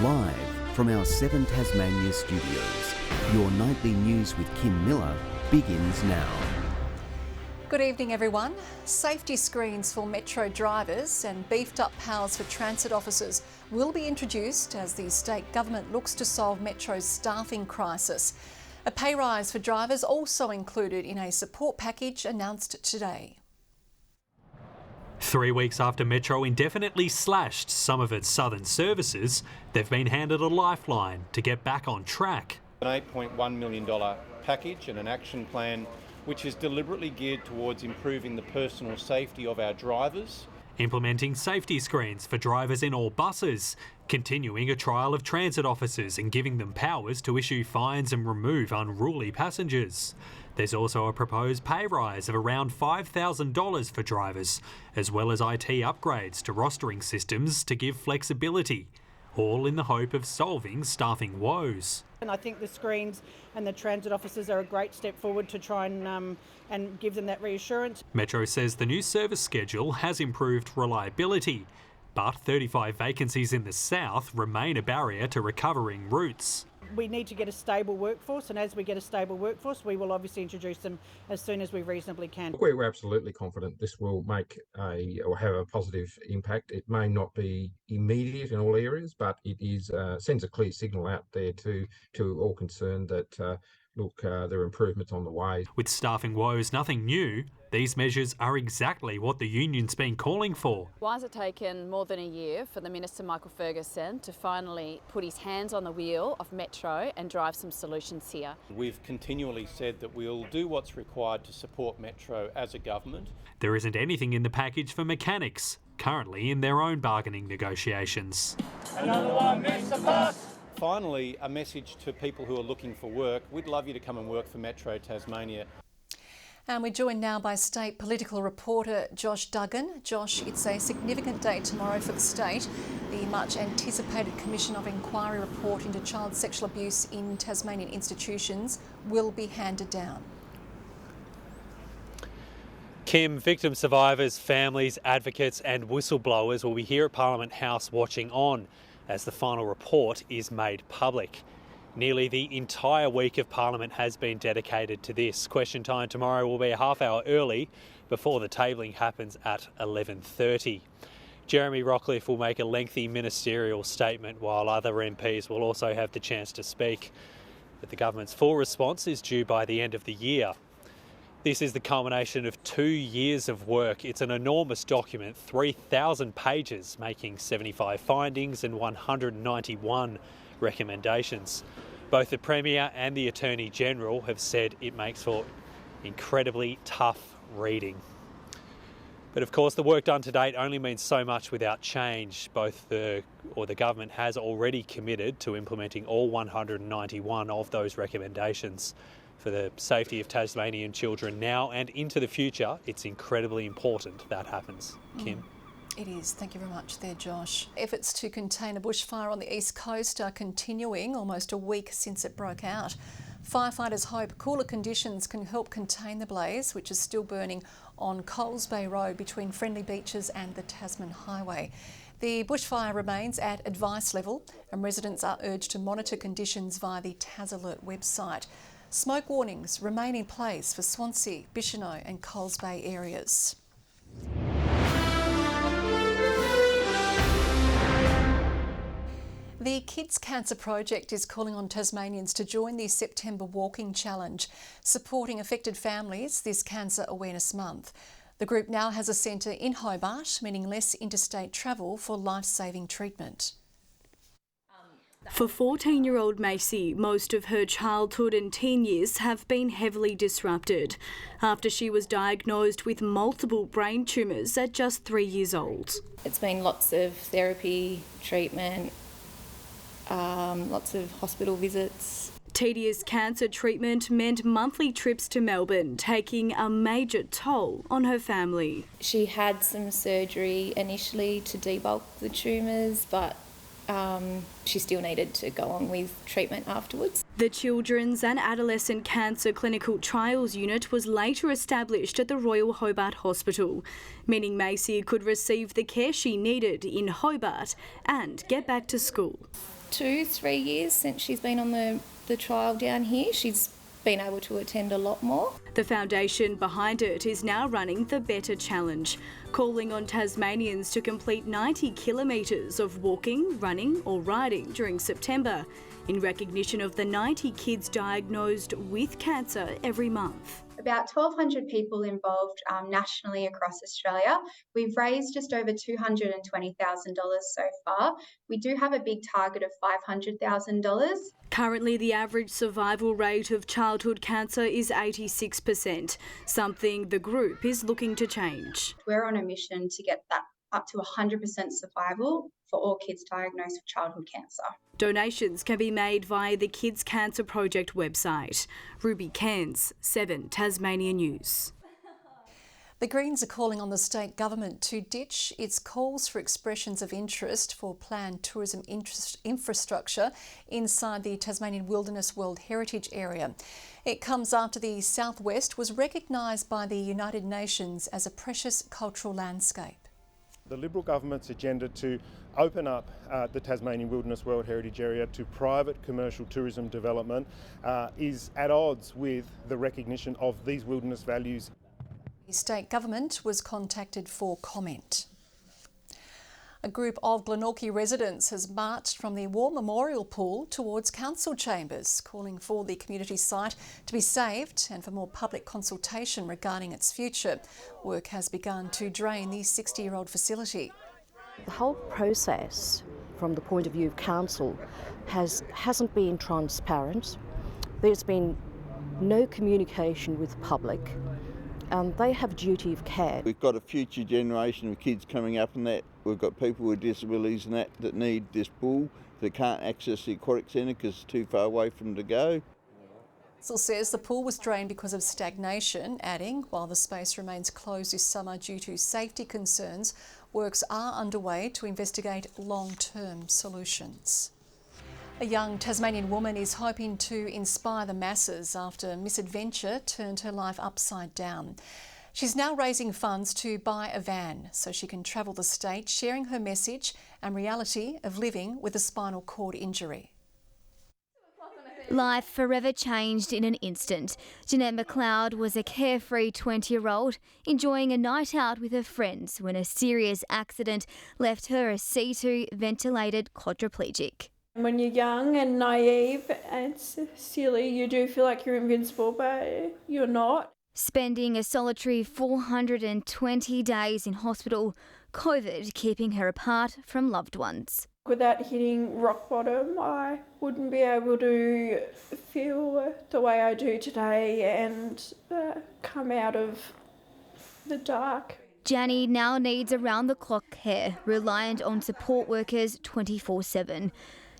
Live from our 7 Tasmania studios, your nightly news with Kim Miller begins now. Good evening, everyone. Safety screens for Metro drivers and beefed up powers for transit officers will be introduced as the state government looks to solve Metro's staffing crisis. A pay rise for drivers also included in a support package announced today. 3 weeks after Metro indefinitely slashed some of its southern services, they've been handed a lifeline to get back on track. An $8.1 million package and an action plan which is deliberately geared towards improving the personal safety of our drivers. Implementing safety screens for drivers in all buses, continuing a trial of transit officers and giving them powers to issue fines and remove unruly passengers. There's also a proposed pay rise of around $5,000 for drivers, as well as IT upgrades to rostering systems to give flexibility, all in the hope of solving staffing woes. And I think the screens and the transit officers are a great step forward to try and give them that reassurance. Metro says the new service schedule has improved reliability, but 35 vacancies in the south remain a barrier to recovering routes. We need to get a stable workforce, and as we get a stable workforce, we will obviously introduce them as soon as we reasonably can. We're absolutely confident this will make have a positive impact. It may not be immediate in all areas, but it is sends a clear signal out there to all concerned that there are improvements on the way. With staffing woes nothing new, these measures are exactly what the union's been calling for. Why has it taken more than a year for the Minister Michael Ferguson to finally put his hands on the wheel of Metro and drive some solutions here? We've continually said that we'll do what's required to support Metro as a government. There isn't anything in the package for mechanics, currently in their own bargaining negotiations. Another one missed the bus. Finally, a message to people who are looking for work. We'd love you to come and work for Metro Tasmania. And we're joined now by state political reporter Josh Duggan. Josh, it's a significant day tomorrow for the state. The much anticipated Commission of Inquiry report into child sexual abuse in Tasmanian institutions will be handed down. Kim, victim survivors, families, advocates and whistleblowers will be here at Parliament House watching on as the final report is made public. Nearly the entire week of Parliament has been dedicated to this. Question time tomorrow will be a half hour early before the tabling happens at 11:30. Jeremy Rockcliffe will make a lengthy ministerial statement while other MPs will also have the chance to speak. But the government's full response is due by the end of the year. This is the culmination of 2 years of work. It's an enormous document, 3,000 pages, making 75 findings and 191 recommendations. Both the Premier and the Attorney General have said it makes for incredibly tough reading. But of course, the work done to date only means so much without change. The government has already committed to implementing all 191 of those recommendations. For the safety of Tasmanian children now and into the future, it's incredibly important that happens. Kim? It is. Thank you very much there, Josh. Efforts to contain a bushfire on the east coast are continuing almost a week since it broke out. Firefighters hope cooler conditions can help contain the blaze, which is still burning on Coles Bay Road between Friendly Beaches and the Tasman Highway. The bushfire remains at advice level and residents are urged to monitor conditions via the TasAlert website. Smoke warnings remain in place for Swansea, Bicheno and Coles Bay areas. The Kids Cancer Project is calling on Tasmanians to join the September Walking Challenge, supporting affected families this Cancer Awareness Month. The group now has a centre in Hobart, meaning less interstate travel for life-saving treatment. For 14-year-old Macy, most of her childhood and teen years have been heavily disrupted after she was diagnosed with multiple brain tumours at just 3 years old. It's been lots of therapy, treatment, lots of hospital visits. Tedious cancer treatment meant monthly trips to Melbourne, taking a major toll on her family. She had some surgery initially to debulk the tumours, but she still needed to go on with treatment afterwards. The Children's and Adolescent Cancer Clinical Trials Unit was later established at the Royal Hobart Hospital, meaning Macy could receive the care she needed in Hobart and get back to school. 2-3 years since she's been on the trial down here. She's been able to attend a lot more. The foundation behind it is now running the Better Challenge, calling on Tasmanians to complete 90 kilometres of walking, running or riding during September, in recognition of the 90 kids diagnosed with cancer every month. About 1,200 people involved nationally across Australia. We've raised just over $220,000 so far. We do have a big target of $500,000. Currently, the average survival rate of childhood cancer is 86%, something the group is looking to change. We're on a mission to get that up to 100% survival for all kids diagnosed with childhood cancer. Donations can be made via the Kids Cancer Project website. Ruby Cairns, 7 Tasmania News. The Greens are calling on the state government to ditch its calls for expressions of interest for planned tourism infrastructure inside the Tasmanian Wilderness World Heritage Area. It comes after the southwest was recognised by the United Nations as a precious cultural landscape. The Liberal government's agenda to open up the Tasmanian Wilderness World Heritage Area to private commercial tourism development is at odds with the recognition of these wilderness values. The state government was contacted for comment. A group of Glenorchy residents has marched from the War Memorial Pool towards council chambers, calling for the community site to be saved and for more public consultation regarding its future. Work has begun to drain the 60-year-old facility. The whole process, from the point of view of council, hasn't been transparent. There's been no communication with the public. They have a duty of care. We've got a future generation of kids coming up and that. We've got people with disabilities and that need this pool that can't access the aquatic centre because it's too far away from them to go. Council says the pool was drained because of stagnation, adding, while the space remains closed this summer due to safety concerns, works are underway to investigate long-term solutions. A young Tasmanian woman is hoping to inspire the masses after misadventure turned her life upside down. She's now raising funds to buy a van so she can travel the state, sharing her message and reality of living with a spinal cord injury. Life forever changed in an instant. Jeanette McLeod was a carefree 20-year-old enjoying a night out with her friends when a serious accident left her a C2 ventilated quadriplegic. When you're young and naive and silly, you do feel like you're invincible, but you're not. Spending a solitary 420 days in hospital, COVID keeping her apart from loved ones. Without hitting rock bottom, I wouldn't be able to feel the way I do today and come out of the dark. Janny now needs around-the-clock care, reliant on support workers 24/7.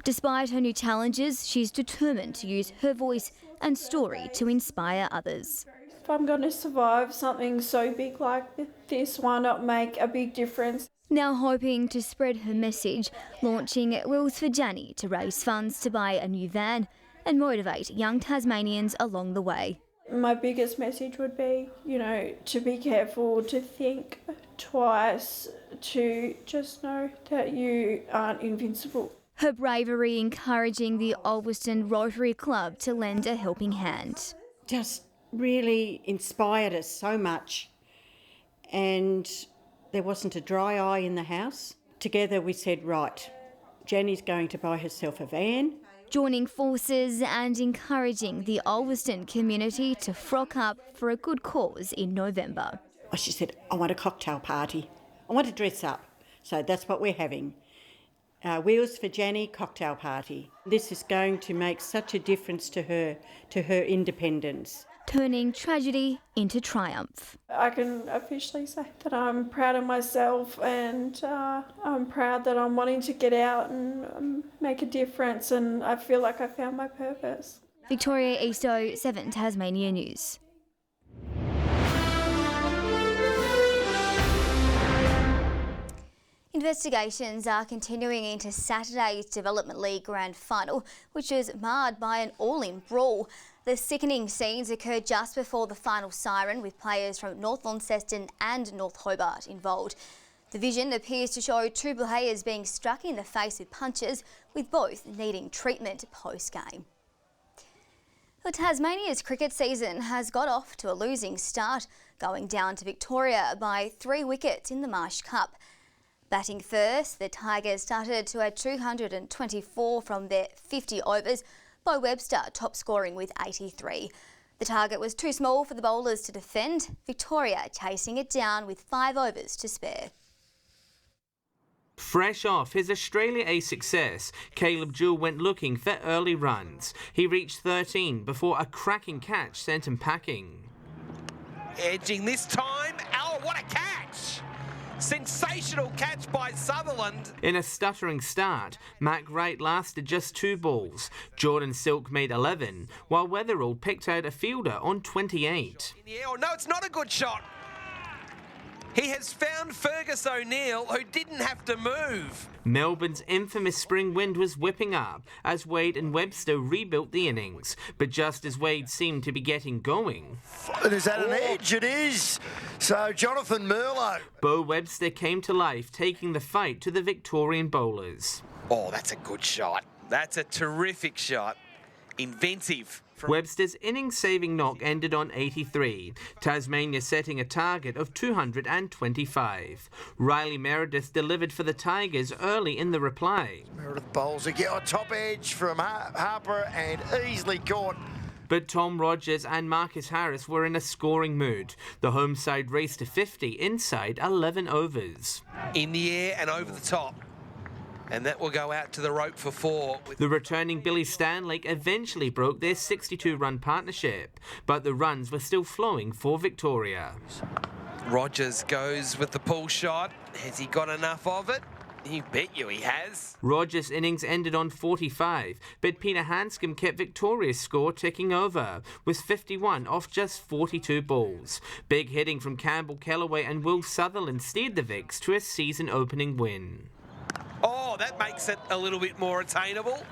Despite her new challenges, she's determined to use her voice and story to inspire others. If I'm going to survive something so big like this, why not make a big difference? Now hoping to spread her message, launching Wheels for Janny to raise funds to buy a new van and motivate young Tasmanians along the way. My biggest message would be, to be careful, to think twice, to just know that you aren't invincible. Her bravery encouraging the Ulverston Rotary Club to lend a helping hand. Just really inspired us so much, and there wasn't a dry eye in the house. Together we said, right, Jenny's going to buy herself a van. Joining forces and encouraging the Ulverston community to frock up for a good cause in November. She said, I want a cocktail party. I want to dress up. So that's what we're having. Wheels for Janny cocktail party. This is going to make such a difference to her independence. Turning tragedy into triumph. I can officially say that I'm proud of myself, and I'm proud that I'm wanting to get out and make a difference, and I feel like I found my purpose. Victoria Easto, 7 Tasmania News. Investigations are continuing into Saturday's Development League Grand Final, which was marred by an all-in brawl. The sickening scenes occurred just before the final siren, with players from North Launceston and North Hobart involved. The vision appears to show two players being struck in the face with punches, with both needing treatment post-game. Well, Tasmania's cricket season has got off to a losing start, going down to Victoria by 3 wickets in the Marsh Cup. Batting first, the Tigers started to add 224 from their 50 overs, Bo Webster top scoring with 83. The target was too small for the bowlers to defend, Victoria chasing it down with 5 overs to spare. Fresh off his Australia A success, Caleb Jewell went looking for early runs. He reached 13 before a cracking catch sent him packing. Edging this time. Oh, what a catch! Sensational catch by Sutherland. In a stuttering start, Mac Wright lasted just 2 balls. Jordan Silk made 11, while Weatherall picked out a fielder on 28. Oh, no, it's not a good shot. He has found Fergus O'Neill, who didn't have to move. Melbourne's infamous spring wind was whipping up as Wade and Webster rebuilt the innings. But just as Wade seemed to be getting going... Is that an edge? It is. So Jonathan Merlot. Bo Webster came to life, taking the fight to the Victorian bowlers. Oh, that's a good shot. That's a terrific shot. Inventive. Webster's innings-saving knock ended on 83, Tasmania setting a target of 225. Riley Meredith delivered for the Tigers early in the reply. Meredith bowls again, top edge from Harper and easily caught. But Tom Rogers and Marcus Harris were in a scoring mood. The home side raced to 50 inside 11 overs. In the air and over the top. And that will go out to the rope for 4. The returning Billy Stanley eventually broke their 62-run partnership, but the runs were still flowing for Victoria. Rogers goes with the pull shot. Has he got enough of it? You bet you he has. Rogers' innings ended on 45, but Peter Hanscom kept Victoria's score ticking over, with 51 off just 42 balls. Big hitting from Campbell Kellaway and Will Sutherland steered the Vicks to a season-opening win. Oh, that makes it a little bit more attainable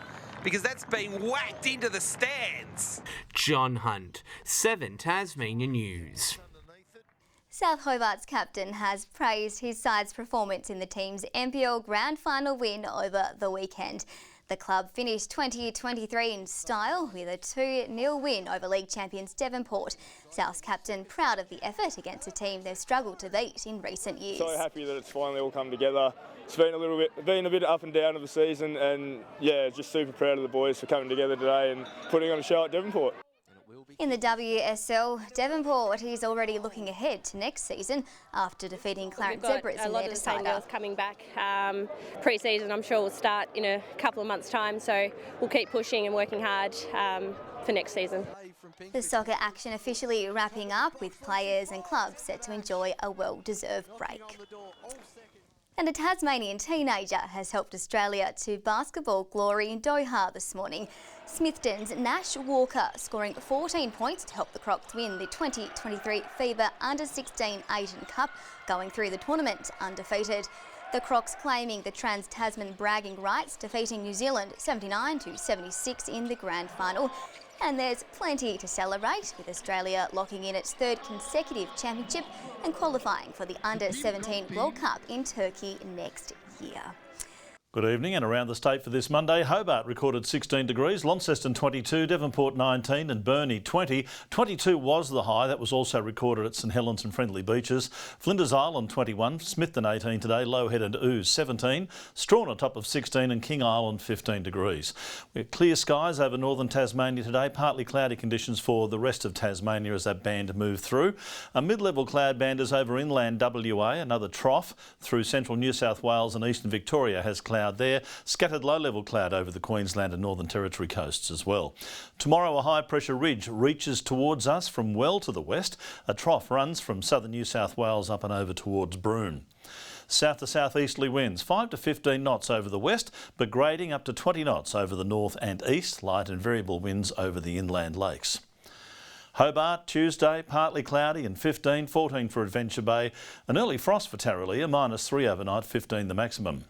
because that's been whacked into the stands. John Hunt, 7 Tasmania News. South Hobart's captain has praised his side's performance in the team's NPL Grand Final win over the weekend. The club finished 2023 in style with a 2-0 win over league champions Devonport. South's captain proud of the effort against a team they've struggled to beat in recent years. So happy that it's finally all come together. It's been a bit up and down of the season, and yeah, just super proud of the boys for coming together today and putting on a show at Devonport. In the WSL, Devonport is already looking ahead to next season after defeating Clarence Zebras in their decider. A lot of the same girls coming back. Pre-season, I'm sure, will start in a couple of months' time, so we'll keep pushing and working hard for next season. The soccer action officially wrapping up with players and clubs set to enjoy a well-deserved break. And a Tasmanian teenager has helped Australia to basketball glory in Doha this morning. Smithton's Nash Walker scoring 14 points to help the Crocs win the 2023 FIBA Under-16 Asian Cup, going through the tournament undefeated. The Crocs claiming the Trans-Tasman bragging rights, defeating New Zealand 79-76 in the grand final. And there's plenty to celebrate, with Australia locking in its 3rd consecutive championship and qualifying for the Under-17 World Cup in Turkey next year. Good evening, and around the state for this Monday, Hobart recorded 16 degrees, Launceston 22, Devonport 19 and Burnie 20. 22 was the high. That was also recorded at St Helens and Friendly Beaches. Flinders Island 21, Smithton 18 today, Lowhead and Ooze 17, Strawn on top of 16 and King Island 15 degrees. We have clear skies over northern Tasmania today, partly cloudy conditions for the rest of Tasmania as that band moved through. A mid-level cloud band is over inland WA, another trough through central New South Wales and eastern Victoria has cloud there. Scattered low-level cloud over the Queensland and Northern Territory coasts as well. Tomorrow a high-pressure ridge reaches towards us from well to the west. A trough runs from southern New South Wales up and over towards Broome. South to southeasterly winds 5 to 15 knots over the west, but grading up to 20 knots over the north and east. Light and variable winds over the inland lakes. Hobart, Tuesday, partly cloudy and 15, 14 for Adventure Bay. An early frost for Tarraleah, -3 overnight, 15 the maximum.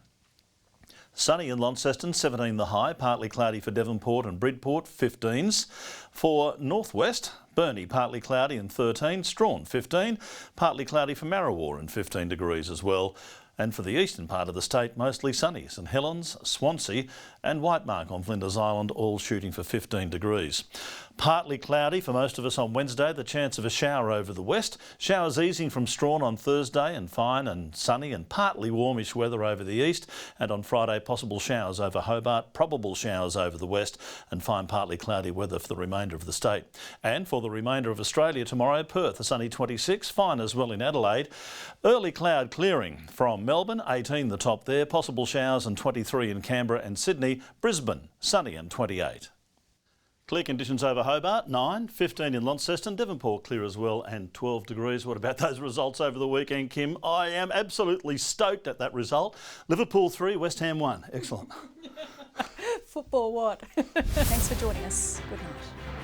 Sunny in Launceston, 17 the high, partly cloudy for Devonport and Bridport, 15s. For northwest, Burnie partly cloudy and 13, Strawn 15, partly cloudy for Marrawar and 15 degrees as well. And for the eastern part of the state, mostly sunny. St Helens, Swansea and Whitemark on Flinders Island all shooting for 15 degrees. Partly cloudy for most of us on Wednesday, the chance of a shower over the west. Showers easing from Strawn on Thursday and fine and sunny and partly warmish weather over the east. And on Friday, possible showers over Hobart, probable showers over the west and fine partly cloudy weather for the remainder of the state. And for the remainder of Australia tomorrow, Perth a sunny 26, fine as well in Adelaide. Early cloud clearing from Melbourne, 18 the top there, possible showers and 23 in Canberra and Sydney. Brisbane, sunny and 28. Clear conditions over Hobart, 9, 15 in Launceston, Devonport clear as well and 12 degrees. What about those results over the weekend, Kim? I am absolutely stoked at that result. Liverpool 3, West Ham 1. Excellent. Football what? Thanks for joining us. Good night.